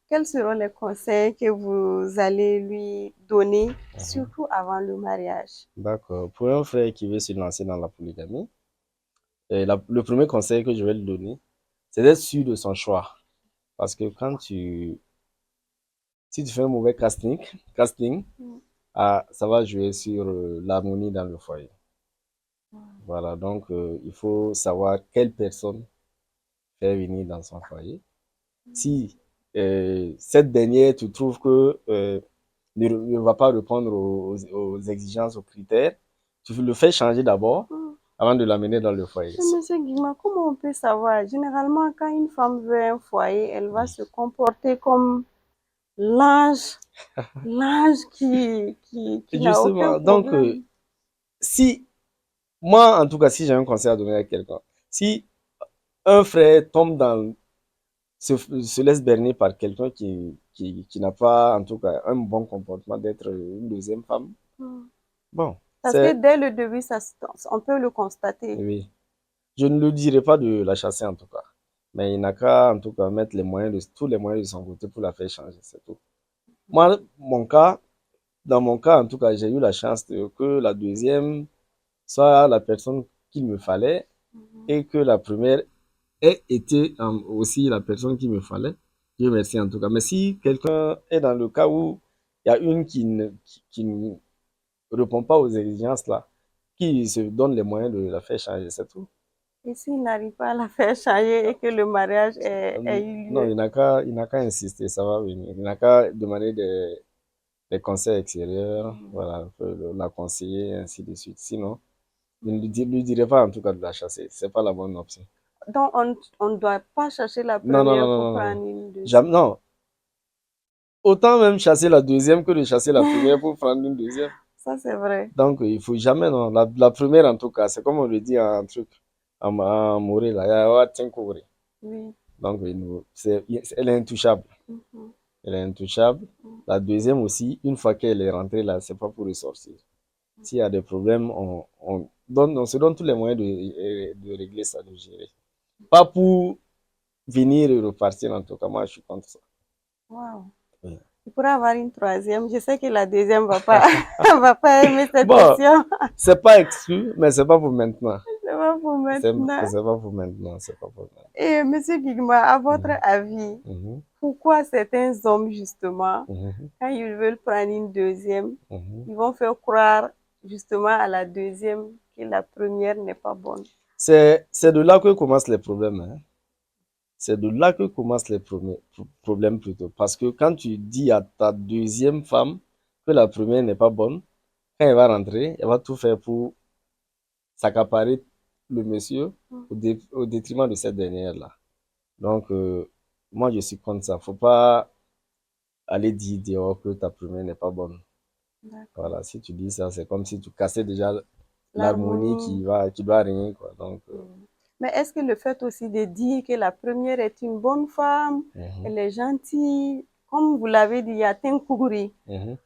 Speaker 1: quels seront les conseils que vous allez lui donner,
Speaker 2: mhm.
Speaker 1: surtout avant le mariage?
Speaker 2: D'accord. Pour un frère qui veut se lancer dans la polygamie, le premier conseil que je vais lui donner, c'est d'être sûr de son choix. Parce que si tu fais un mauvais casting,
Speaker 1: Mm,
Speaker 2: ça va jouer sur l'harmonie dans le foyer. Voilà, donc il faut savoir quelle personne faire venir dans son foyer. Si cette dernière, tu trouves que ne va pas répondre aux exigences, aux critères, tu le fais changer d'abord
Speaker 1: mm.
Speaker 2: avant de l'amener dans le foyer.
Speaker 1: Mais Monsieur Guigma, comment on peut savoir? Généralement, quand une femme veut un foyer, elle va se comporter comme l'ange, l'ange qui n'a aucun
Speaker 2: Justement, donc,
Speaker 1: problème.
Speaker 2: si, moi, en tout cas, si j'ai un conseil à donner à quelqu'un, si un frère tombe se laisse berner par quelqu'un qui n'a pas, en tout cas, un bon comportement d'être une deuxième femme,
Speaker 1: Mm.
Speaker 2: bon,
Speaker 1: Parce que dès le début, on peut le constater.
Speaker 2: oui. Je ne le dirai pas de la chasser en tout cas. Mais il n'a qu'à en tout cas mettre tous les moyens de son côté pour la faire changer, c'est tout. Moi, dans mon cas, en tout cas, j'ai eu la chance que la deuxième soit la personne qu'il me fallait
Speaker 1: Mhm.
Speaker 2: et que la première ait été aussi la personne qu'il me fallait. Dieu merci en tout cas. Mais si quelqu'un est dans le cas où il y a une qui ne répond pas aux exigences là, qui se donne les moyens de la faire changer, c'est tout.
Speaker 1: Et s'il n'arrive pas à la faire changer et que le mariage ait eu
Speaker 2: Non,
Speaker 1: lieu?
Speaker 2: il n'a qu'à insister, ça va venir. Il n'a qu'à demander des conseils extérieurs,
Speaker 1: Mhm.
Speaker 2: voilà, la conseiller, ainsi de suite. Sinon, je ne lui dirai pas en tout cas de la chasser. C'est pas la bonne option.
Speaker 1: Donc, on ne doit pas chercher la
Speaker 2: Non, non, non,
Speaker 1: première pour
Speaker 2: non, non, non.
Speaker 1: prendre une
Speaker 2: Jamais,
Speaker 1: deuxième.
Speaker 2: non. Autant même chasser la deuxième que de chasser la première pour prendre une deuxième.
Speaker 1: Ça, c'est vrai.
Speaker 2: Donc, il faut jamais, non. La première, en tout cas, c'est comme on le dit en truc, en moré, là.
Speaker 1: Oui.
Speaker 2: Donc, elle est intouchable.
Speaker 1: Mhm.
Speaker 2: Elle est intouchable. La deuxième aussi, une fois qu'elle est rentrée là, c'est pas pour ressortir. S'il y a des problèmes, on se donne tous les moyens de régler ça, de gérer. Pas pour venir et repartir, en tout cas, moi, je suis contre ça.
Speaker 1: Wow.
Speaker 2: Oui.
Speaker 1: Il pourrait avoir une troisième. Je sais que la deuxième va pas, va pas aimer cette
Speaker 2: Bon,
Speaker 1: question.
Speaker 2: c'est pas exclu, mais c'est pas pour maintenant.
Speaker 1: C'est pas pour maintenant.
Speaker 2: C'est pas pour maintenant, c'est pas pour maintenant.
Speaker 1: Et Monsieur Guigma, à votre
Speaker 2: Mhm,
Speaker 1: avis,
Speaker 2: mhm,
Speaker 1: pourquoi certains hommes, justement,
Speaker 2: mhm,
Speaker 1: quand ils veulent prendre une deuxième,
Speaker 2: mhm.
Speaker 1: ils vont faire croire justement à la deuxième que la première n'est pas bonne?
Speaker 2: C'est de là que commencent les problèmes, hein. C'est de là que commencent les problèmes plutôt. Parce que quand tu dis à ta deuxième femme que la première n'est pas bonne, quand elle va rentrer, elle va tout faire pour s'accaparer le monsieur au détriment de cette dernière-là. Donc, moi, je suis contre ça. Faut pas aller dire dehors que ta première n'est pas bonne.
Speaker 1: D'accord.
Speaker 2: Voilà, si tu dis ça, c'est comme si tu cassais déjà l'harmonie
Speaker 1: L'harmonie.
Speaker 2: qui doit régner, quoi. Donc,
Speaker 1: Mais est-ce que le fait aussi de dire que la première est une bonne femme,
Speaker 2: mhm,
Speaker 1: elle est gentille, comme vous l'avez dit, il y a Tenkuguri.
Speaker 2: mhm.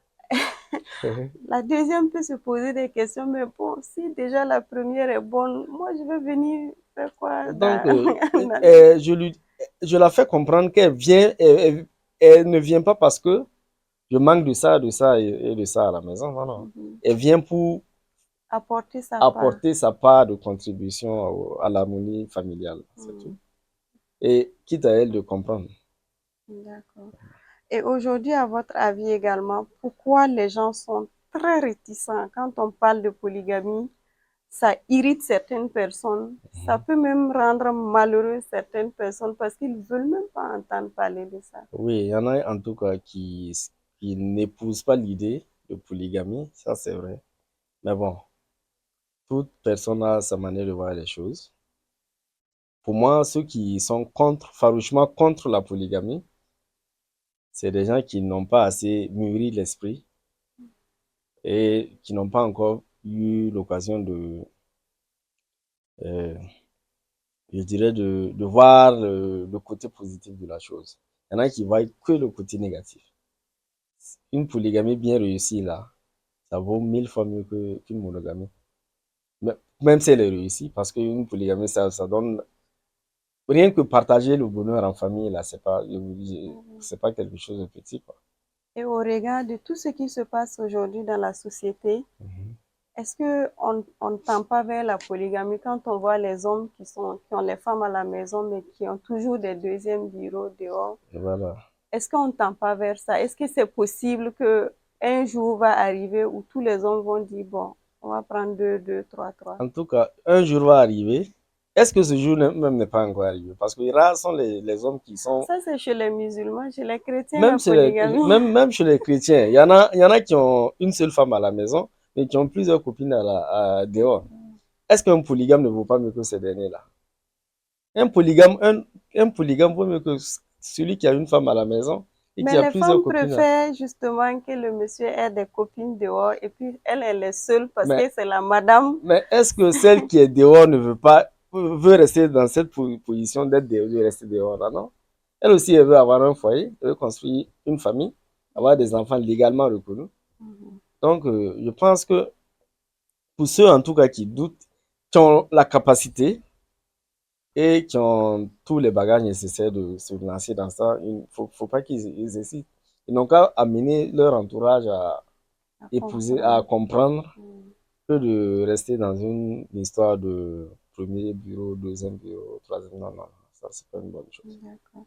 Speaker 1: La deuxième peut se poser des questions, mais bon, si déjà la première est bonne, moi je vais venir faire quoi
Speaker 2: Donc, je la fais comprendre qu'elle vient, elle ne vient pas parce que je manque de ça et de ça à la maison. Voilà.
Speaker 1: Mhm.
Speaker 2: Elle vient pour
Speaker 1: Apporter sa part.
Speaker 2: apporter sa part de contribution à l'harmonie familiale. C'est tout.
Speaker 1: Mhm.
Speaker 2: Et quitte à elle de comprendre.
Speaker 1: D'accord. Et aujourd'hui, à votre avis également, pourquoi les gens sont très réticents quand on parle de polygamie? Ça irrite certaines personnes, ça peut même rendre malheureux certaines personnes parce qu'ils ne veulent même pas entendre parler de ça.
Speaker 2: Oui, il y en a en tout cas qui n'épousent pas l'idée de polygamie, ça c'est vrai. Mais bon, toute personne a sa manière de voir les choses. Pour moi, ceux qui sont farouchement contre la polygamie, c'est des gens qui n'ont pas assez mûri l'esprit et qui n'ont pas encore eu l'occasion euh, je dirais, de voir le côté positif de la chose. Il y en a qui voient que le côté négatif. Une polygamie bien réussie, là, ça vaut 1000 fois mieux qu'une monogamie. Même si elle est réussie, parce qu'une polygamie, ça donne rien que partager le bonheur en famille, là, c'est pas quelque chose de petit, quoi.
Speaker 1: Et au regard de tout ce qui se passe aujourd'hui dans la société,
Speaker 2: Mhm.
Speaker 1: est-ce qu'on ne tend pas vers la polygamie quand on voit les hommes qui ont les femmes à la maison, mais qui ont toujours des deuxièmes bureaux dehors?
Speaker 2: Et voilà.
Speaker 1: Est-ce qu'on ne tend pas vers ça? Est-ce que c'est possible que un jour va arriver où tous les hommes vont dire, bon, on va prendre deux, deux, trois, trois.
Speaker 2: En tout cas, un jour va arriver. Est-ce que ce jour même n'est pas encore arrivé? Parce que rares sont les hommes qui sont,
Speaker 1: Ça, c'est chez les musulmans, chez les chrétiens, la polygamie.
Speaker 2: même chez les chrétiens, il y en a qui ont une seule femme à la maison, mais qui ont plusieurs copines dehors. Est-ce qu'un polygame ne vaut pas mieux que ces derniers-là? Un polygame, un, un polygame vaut mieux que celui qui a une femme à la maison et
Speaker 1: Mais
Speaker 2: qui a
Speaker 1: les
Speaker 2: plusieurs
Speaker 1: femmes
Speaker 2: copines.
Speaker 1: préfèrent justement que le monsieur ait des copines dehors et puis elle, elle est seule parce
Speaker 2: Mais,
Speaker 1: que c'est la madame.
Speaker 2: mais est-ce que celle qui est dehors ne veut pas, veut rester dans cette position de rester dehors là, non? Elle aussi, elle veut avoir un foyer, elle veut construire une famille, avoir des enfants légalement reconnus.
Speaker 1: Mhm.
Speaker 2: Donc, je pense que pour ceux en tout cas qui doutent, qui ont la capacité et qui ont tous les bagages nécessaires de se lancer dans ça, il ne faut pas qu'ils hésitent. Ils n'ont qu'à amener leur entourage à
Speaker 1: À
Speaker 2: épouser, à
Speaker 1: comprendre.
Speaker 2: comprendre
Speaker 1: Mhm.
Speaker 2: que de rester dans une histoire de premier bureau, deuxième bureau, troisième. Non, non, ça, c'est pas une bonne chose.
Speaker 1: D'accord.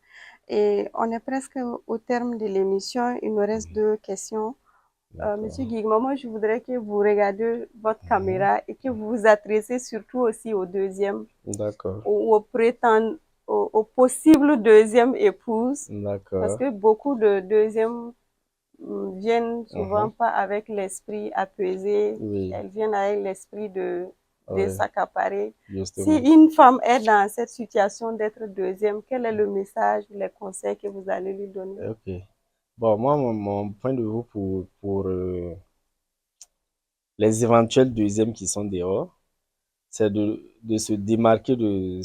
Speaker 1: Et on est presque au terme de l'émission. Il nous reste deux questions. Monsieur
Speaker 2: D'accord.
Speaker 1: Guigma, moi, je voudrais que vous regardez votre
Speaker 2: Mhm.
Speaker 1: caméra et que vous vous adressez surtout aussi au deuxième,
Speaker 2: D'accord.
Speaker 1: au prétend, au possible deuxième épouse, parce
Speaker 2: D'accord.
Speaker 1: que beaucoup de deuxièmes viennent souvent
Speaker 2: Mhm.
Speaker 1: pas avec l'esprit apaisé,
Speaker 2: Oui,
Speaker 1: elles viennent avec l'esprit de
Speaker 2: oui,
Speaker 1: s'accaparer. Si
Speaker 2: justement.
Speaker 1: une femme est dans cette situation d'être deuxième, quel est le message, les conseils que vous allez lui donner?
Speaker 2: Ok. Bon, moi, mon point de vue pour les éventuels deuxièmes qui sont dehors, c'est de se démarquer de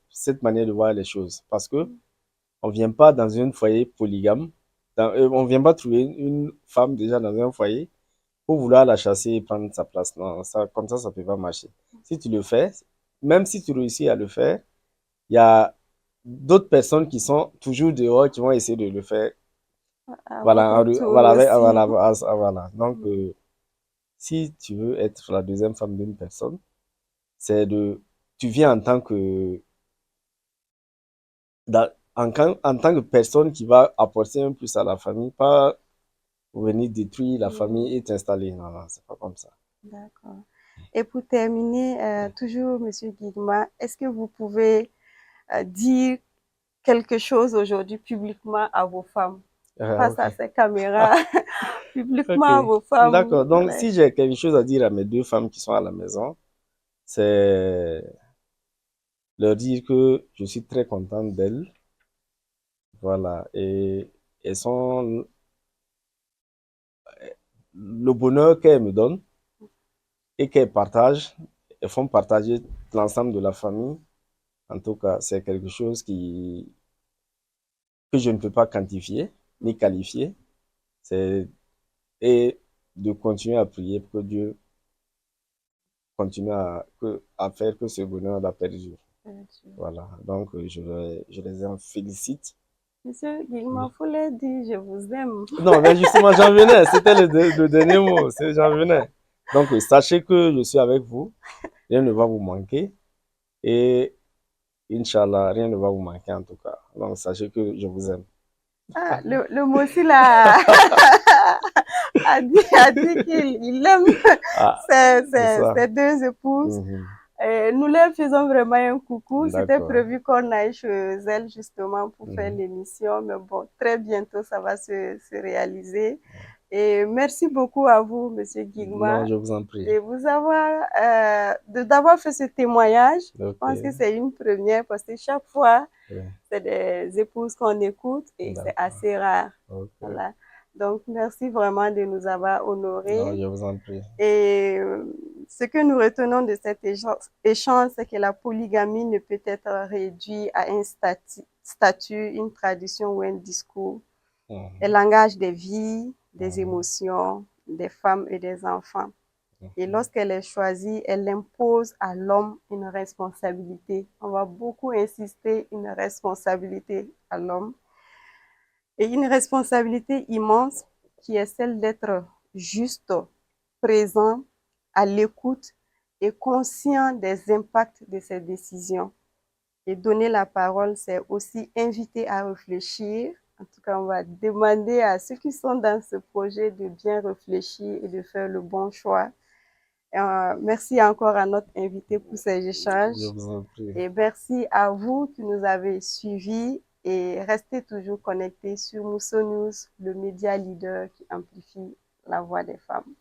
Speaker 2: cette manière de voir les choses. Parce que on vient pas dans un foyer polygame, on vient pas trouver une femme déjà dans un foyer pour vouloir la chasser et prendre sa place. Non, ça, comme ça peut pas marcher. Si tu le fais, même si tu réussis à le faire, il y a d'autres personnes qui sont toujours dehors, qui vont essayer de le faire.
Speaker 1: À
Speaker 2: Voilà,
Speaker 1: votre tour
Speaker 2: voilà,
Speaker 1: aussi.
Speaker 2: voilà. Donc, si tu veux être la deuxième femme d'une personne, c'est tu viens en tant que, en tant que personne qui va apporter un plus à la famille, pas venir détruire la famille et t'installer. Non, non, c'est pas comme ça.
Speaker 1: D'accord. Et pour terminer, toujours, Monsieur Guigma, est-ce que vous pouvez dire quelque chose aujourd'hui publiquement à vos femmes, face
Speaker 2: Ok.
Speaker 1: à ces caméras,
Speaker 2: Ok.
Speaker 1: publiquement à vos
Speaker 2: D'accord.
Speaker 1: femmes?
Speaker 2: Donc,
Speaker 1: Ouais.
Speaker 2: si j'ai quelque chose à dire à mes deux femmes qui sont à la maison, c'est leur dire que je suis très content d'elles. Voilà. Et elles sont le bonheur qu'elles me donnent et qu'elles partagent, elles font partager l'ensemble de la famille. En tout cas, c'est quelque chose que je ne peux pas quantifier ni qualifier. C'est, et de continuer à prier pour que Dieu continue à faire que ce bonheur la perdure. Voilà. Donc, je les en félicite.
Speaker 1: Monsieur Guigma, faut leur dire, je vous aime.
Speaker 2: Non, mais justement, j'en venais. C'était le dernier mot. J'en venais. Donc, sachez que je suis avec vous. Rien ne va vous manquer. Et Inch'Allah, rien ne va vous manquer en tout cas. Donc, sachez que je vous aime.
Speaker 1: Ah, le mot aussi là a dit qu'il aime
Speaker 2: Ah, c'est ça.
Speaker 1: ses deux épouses.
Speaker 2: Mhm.
Speaker 1: Et nous leur faisons vraiment un coucou. C'était
Speaker 2: D'accord.
Speaker 1: prévu qu'on aille chez elles justement pour faire
Speaker 2: Mhm.
Speaker 1: l'émission, mais bon, très bientôt ça va se réaliser. Et merci beaucoup à vous, Monsieur
Speaker 2: Non,
Speaker 1: Guigma,
Speaker 2: je vous en prie.
Speaker 1: d'avoir fait ce témoignage. Je
Speaker 2: Ok.
Speaker 1: pense que c'est une première parce que chaque fois,
Speaker 2: Ouais.
Speaker 1: c'est des épouses qu'on écoute et c'est
Speaker 2: D'accord.
Speaker 1: assez rare.
Speaker 2: Ok.
Speaker 1: Voilà. Donc, merci vraiment de nous avoir
Speaker 2: Non,
Speaker 1: honorés.
Speaker 2: je vous en prie.
Speaker 1: Et ce que nous retenons de cet échange, c'est que la polygamie ne peut être réduite à un statut, une tradition ou un discours. Elle
Speaker 2: Mhm.
Speaker 1: engage des vies, des
Speaker 2: Mhm.
Speaker 1: émotions, des femmes et des enfants. Et
Speaker 2: Mhm.
Speaker 1: lorsqu'elle est choisie, elle impose à l'homme une responsabilité. On va beaucoup insister une responsabilité à l'homme. Et une responsabilité immense qui est celle d'être juste, présent, à l'écoute et conscient des impacts de ses décisions. Et donner la parole, c'est aussi inviter à réfléchir. En tout cas, on va demander à ceux qui sont dans ce projet de bien réfléchir et de faire le bon choix. Merci encore à notre invité pour ces
Speaker 2: Je
Speaker 1: échanges.
Speaker 2: vous en prie.
Speaker 1: Et merci à vous qui nous avez suivis et restez toujours connectés sur Mousso News, le média leader qui amplifie la voix des femmes.